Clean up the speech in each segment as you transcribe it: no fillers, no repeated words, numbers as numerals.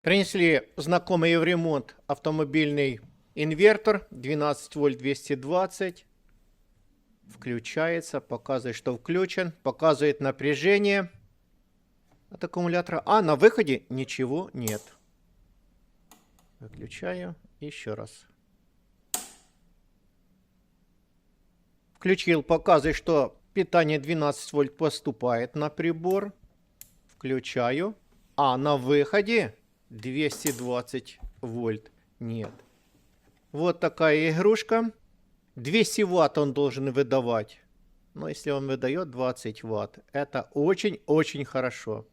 Принесли знакомый в ремонт автомобильный инвертор 12 вольт 220. Включается, показывает, что включен, показывает напряжение от аккумулятора. А на выходе ничего нет. Выключаю еще раз. Включил, показывает, что питание 12 вольт поступает на прибор. Включаю. А на выходе 220 вольт нет. Вот такая игрушка. 200 ватт он должен выдавать. Но если он выдает 20 ватт, это очень-очень хорошо.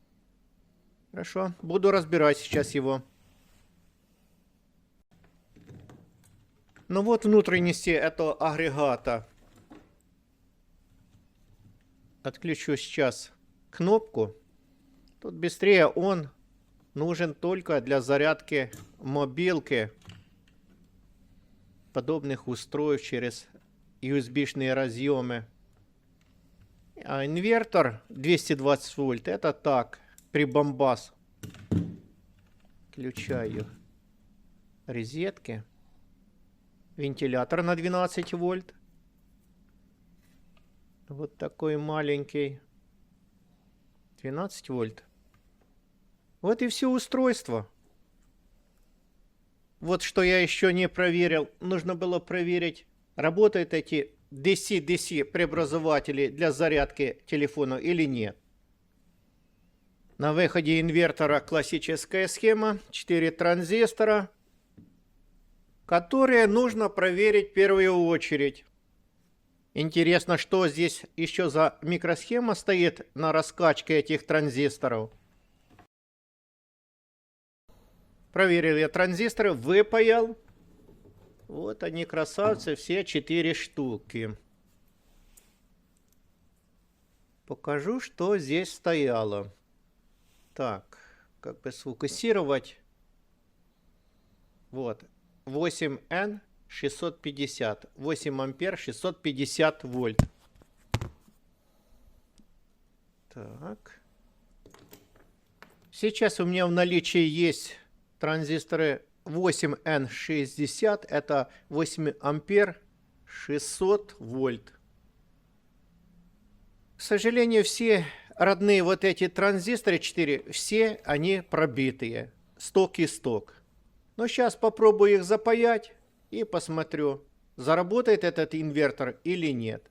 Хорошо, буду разбирать сейчас его. Ну вот внутренности этого агрегата. Отключу сейчас кнопку. Тут быстрее он нужен только для зарядки мобилки. Подобных устройств через USB-шные разъемы. А инвертор 220 вольт это так, прибамбас. Включаю розетки. Вентилятор на 12 вольт. Вот такой маленький. 12 вольт. Вот и все устройство. Вот что я еще не проверил. Нужно было проверить, работают эти DC-DC преобразователи для зарядки телефона или нет. На выходе инвертора классическая схема. 4 транзистора, которые нужно проверить в первую очередь. Интересно, что здесь еще за микросхема стоит на раскачке этих транзисторов. Проверил я транзисторы, выпаял. Вот они, красавцы, все 4 штуки. Покажу, что здесь стояло. Так, как бы сфокусировать. Вот, 8N 650. 8 ампер 650 вольт. Так. Сейчас у меня в наличии есть транзисторы 8N60, это 8 ампер 600 вольт. К сожалению, все родные вот эти транзисторы 4, все они пробитые. Сток и сток. Но сейчас попробую их запаять и посмотрю, заработает этот инвертор или нет.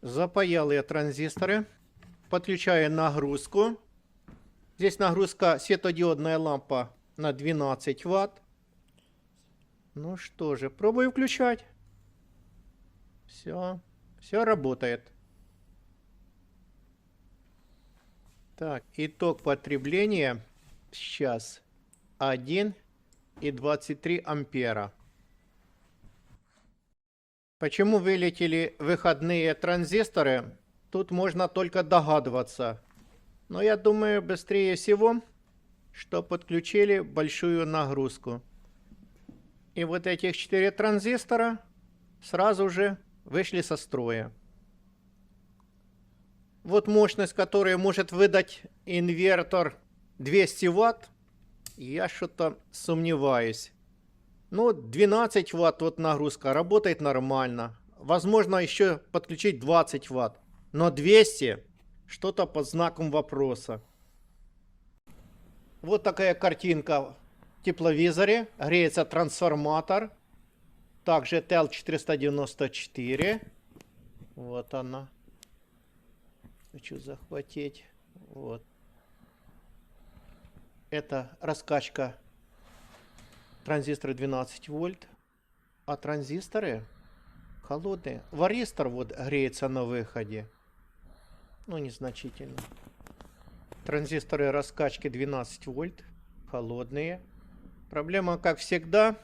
Запаял я транзисторы. Подключаю нагрузку. Здесь нагрузка светодиодная лампа на 12 ватт. Ну что же, пробую включать. Все работает. Так, итог потребления сейчас 1,23 ампера. Почему вылетели выходные транзисторы? Тут можно только догадываться. Но я думаю, быстрее всего, что подключили большую нагрузку. И вот этих 4 транзистора сразу же вышли со строя. Вот мощность, которую может выдать инвертор 200 ватт, я что-то сомневаюсь. Ну, 12 ватт вот нагрузка работает нормально. Возможно, еще подключить 20 ватт. Но 200... что-то под знаком вопроса. Вот такая картинка в тепловизоре. Греется трансформатор. Также TL494. Вот она. Хочу захватить. Вот. Это раскачка транзистора 12 вольт. А транзисторы холодные. Варистор вот греется на выходе. Ну, незначительно. Транзисторы раскачки 12 вольт. Холодные. Проблема, как всегда,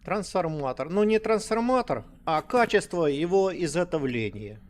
трансформатор. Ну, не трансформатор, а качество его изготовления.